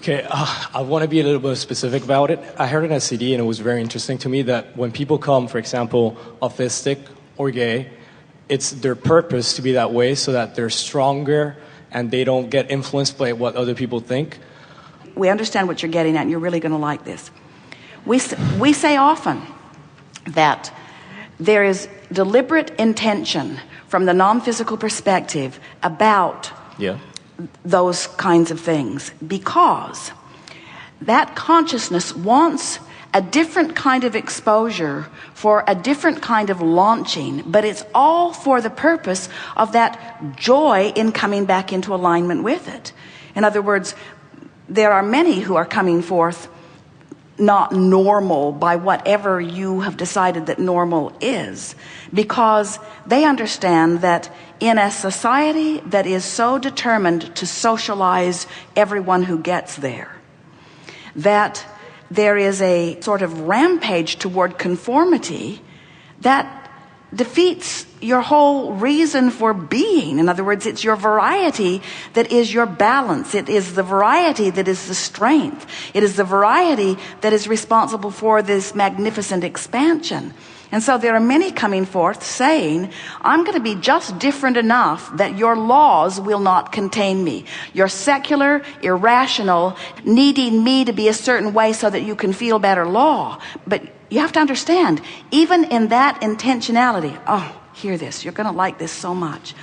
Okay, I want to be a little bit specific about it. I heard an SCD and it was very interesting to me that when people come, for example, autistic or gay, it's their purpose to be that way so that they're stronger and they don't get influenced by what other people think. We understand what you're getting at, and you're really going to like this. We say often that there is deliberate intention from the non-physical perspective about those kinds of things, because that consciousness wants a different kind of exposure for a different kind of launching, but it's all for the purpose of that joy in coming back into alignment with it. In other words, there are many who are coming forth not normal by whatever you have decided that normal is, because they understand that in a society that is so determined to socialize everyone who gets there, that there is a sort of rampage toward conformity that defeats your whole reason for being. In other words, it's your variety that is your balance. It is the variety that is the strength. It is the variety that is responsible for this magnificent expansion. And so there are many coming forth saying, I'm going to be just different enough that your laws will not contain me. You're secular, irrational, needing me to be a certain way so that you can feel better law. But you have to understand, even in that intentionality, hear this, you're going to like this so much.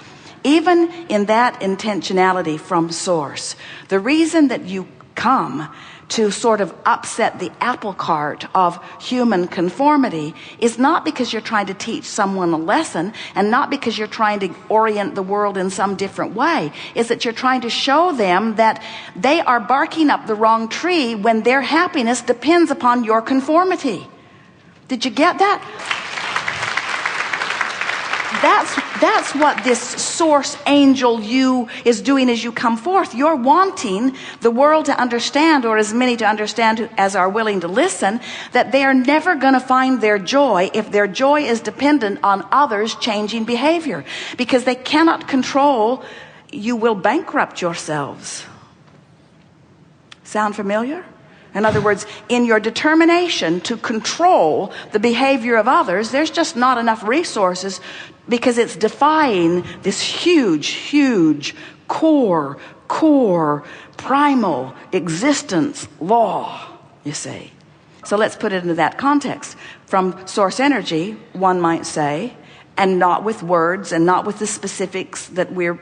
Even in that intentionality from source, the reason that you come to sort of upset the apple cart of human conformity is not because you're trying to teach someone a lesson, and not because you're trying to orient the world in some different way. Is that you're trying to show them that they are barking up the wrong tree when their happiness depends upon your conformity. Did you get that? That's what this source angel you is doing as you come forth. You're wanting the world to understand, or as many to understand as are willing to listen, that they are never going to find their joy if their joy is dependent on others changing behavior. Because they cannot control, you will bankrupt yourselves. Sound familiar? In other words, in your determination to control the behavior of others, there's just not enough resources, because it's defying this huge core primal existence law, you see. So let's put it into that context. From source energy, one might say, and not with words and not with the specifics that we're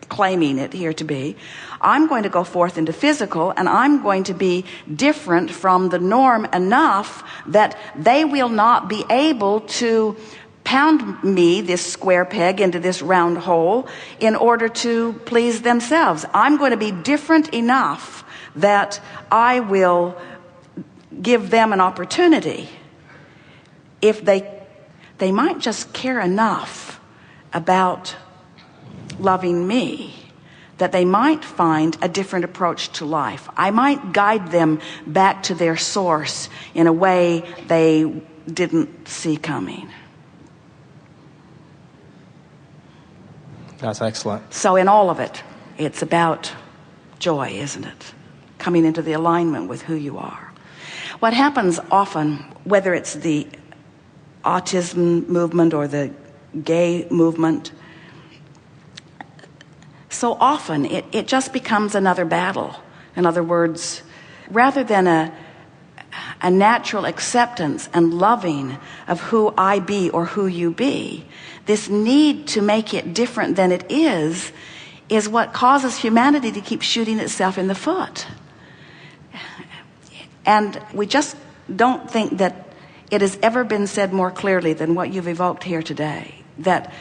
claiming it here to be, I'm going to go forth into physical, and I'm going to be different from the norm enough that they will not be able to pound me, this square peg, into this round hole in order to please themselves. I'm going to be different enough that I will give them an opportunity, if they might just care enough about loving me, that they might find a different approach to life. I might guide them back to their source in a way they didn't see coming. That's excellent. So in all of it, it's about joy, isn't it? Coming into the alignment with who you are. What happens often, whether it's the autism movement or the gay movement, so often it just becomes another battle. In other words, rather than a natural acceptance and loving of who I be or who you be, this need to make it different than it is what causes humanity to keep shooting itself in the foot. And we just don't think that it has ever been said more clearly than what you've evoked here today, that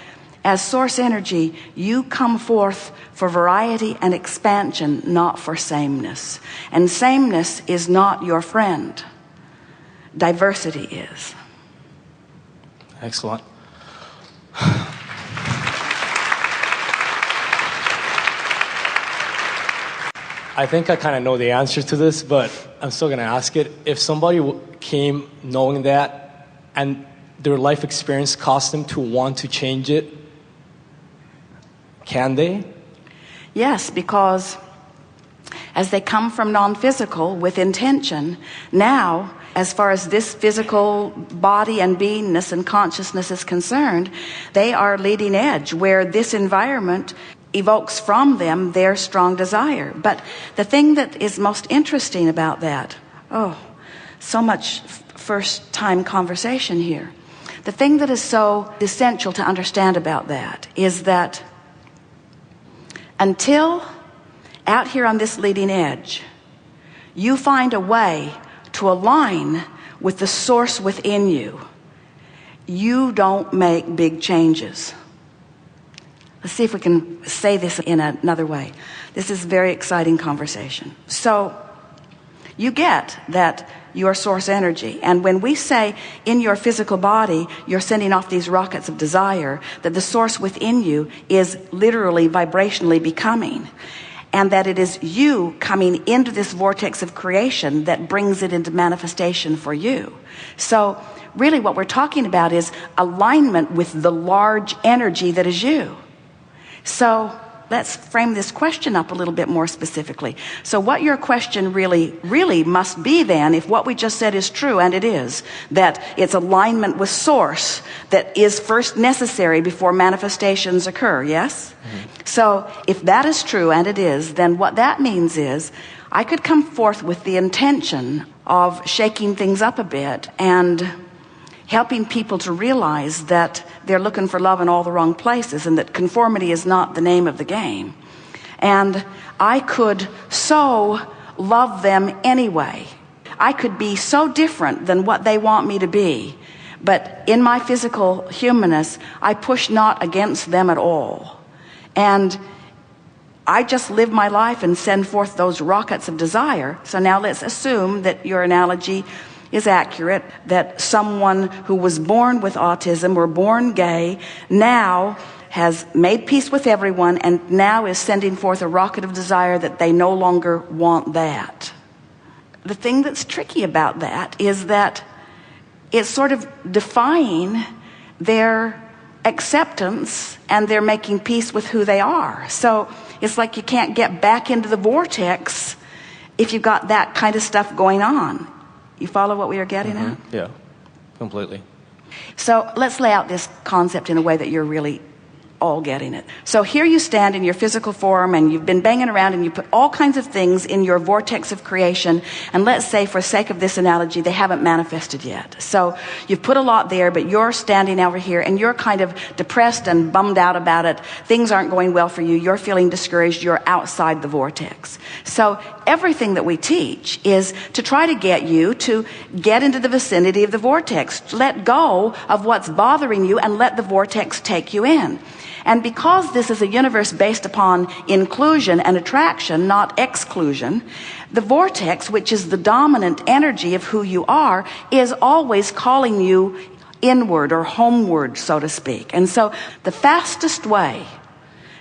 as source energy, you come forth for variety and expansion, not for sameness. And sameness is not your friend. Diversity is. Excellent. I think I kind of know the answer to this, but I'm still going to ask it. If somebody came knowing that and their life experience caused them to want to change it, can they? Yes, because as they come from non-physical with intention, now, as far as this physical body and beingness and consciousness is concerned, they are leading edge, where this environment evokes from them their strong desire. But the thing that is most interesting about that, so much first-time conversation here. The thing that is so essential to understand about that is that until out here on this leading edge, you find a way to align with the source within you, you don't make big changes. Let's see if we can say this in another way. This is a very exciting conversation. So you get that your source energy, and when we say in your physical body you're sending off these rockets of desire, that the source within you is literally vibrationally becoming, and that it is you coming into this vortex of creation that brings it into manifestation for you. So really what we're talking about is alignment with the large energy that is you. So let's frame this question up a little bit more specifically. So what your question really must be then, if what we just said is true, and it is, that it's alignment with source that is first necessary before manifestations occur, yes? Mm-hmm. So if that is true, and it is, then what that means is I could come forth with the intention of shaking things up a bit and helping people to realize that they're looking for love in all the wrong places, and that conformity is not the name of the game. And I could so love them anyway. I could be so different than what they want me to be, but in my physical humanness, I push not against them at all. And I just live my life and send forth those rockets of desire. So now let's assume that your analogy is accurate, that someone who was born with autism or born gay now has made peace with everyone and now is sending forth a rocket of desire that they no longer want that. The thing that's tricky about that is that it's sort of defying their acceptance, and they're making peace with who they are. So it's like you can't get back into the vortex if you've got that kind of stuff going on. You follow what we are getting at? Yeah, completely. So let's lay out this concept in a way that you're really all getting it. So here you stand in your physical form, and you've been banging around, and you put all kinds of things in your vortex of creation, and let's say, for sake of this analogy, they haven't manifested yet. So you've put a lot there, but you're standing over here and you're kind of depressed and bummed out about it. Things aren't going well for you. You're feeling discouraged. You're outside the vortex. So everything that we teach is to try to get you to get into the vicinity of the vortex. Let go of what's bothering you and let the vortex take you in. And because this is a universe based upon inclusion and attraction, not exclusion, the vortex, which is the dominant energy of who you are, is always calling you inward or homeward, so to speak. And so the fastest way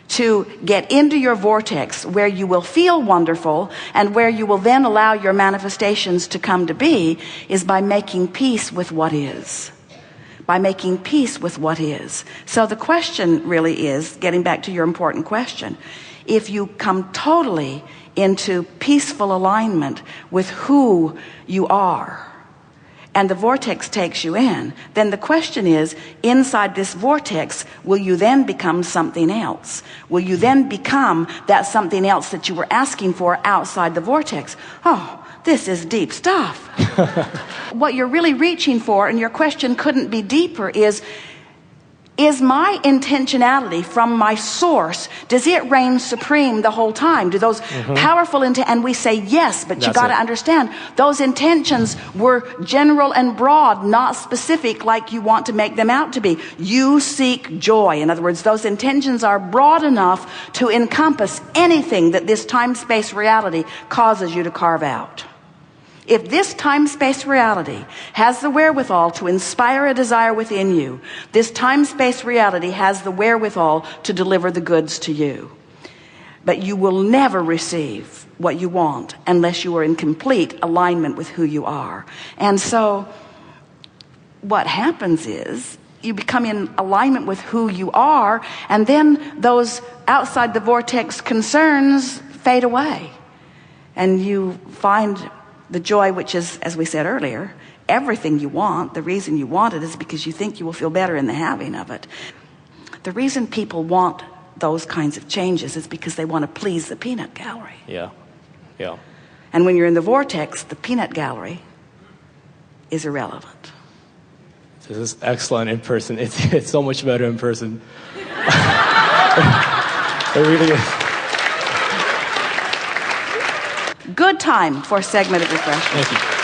to get into your vortex, where you will feel wonderful and where you will then allow your manifestations to come to be, is by making peace with what is. By making peace with what is. So the question really is, getting back to your important question, if you come totally into peaceful alignment with who you are, and the vortex takes you in, then the question is, inside this vortex, will you then become something else? Will you then become that something else that you were asking for outside the vortex? Oh, this is deep stuff. What you're really reaching for, and your question couldn't be deeper, is my intentionality from my source, does it reign supreme the whole time? Do those powerful and we say yes, but you got to understand, those intentions were general and broad, not specific like you want to make them out to be. You seek joy. In other words, those intentions are broad enough to encompass anything that this time-space reality causes you to carve out. If this time-space reality has the wherewithal to inspire a desire within you, this time-space reality has the wherewithal to deliver the goods to you. But you will never receive what you want unless you are in complete alignment with who you are. And so what happens is you become in alignment with who you are, and then those outside the vortex concerns fade away. and you find the joy, which is, as we said earlier, everything you want. The reason you want it is because you think you will feel better in the having of it. The reason people want those kinds of changes is because they want to please the peanut gallery. Yeah. Yeah. And when you're in the vortex, the peanut gallery is irrelevant. This is excellent in person. It's so much better in person. It really is. Good time for a segment of refreshment. Thank you.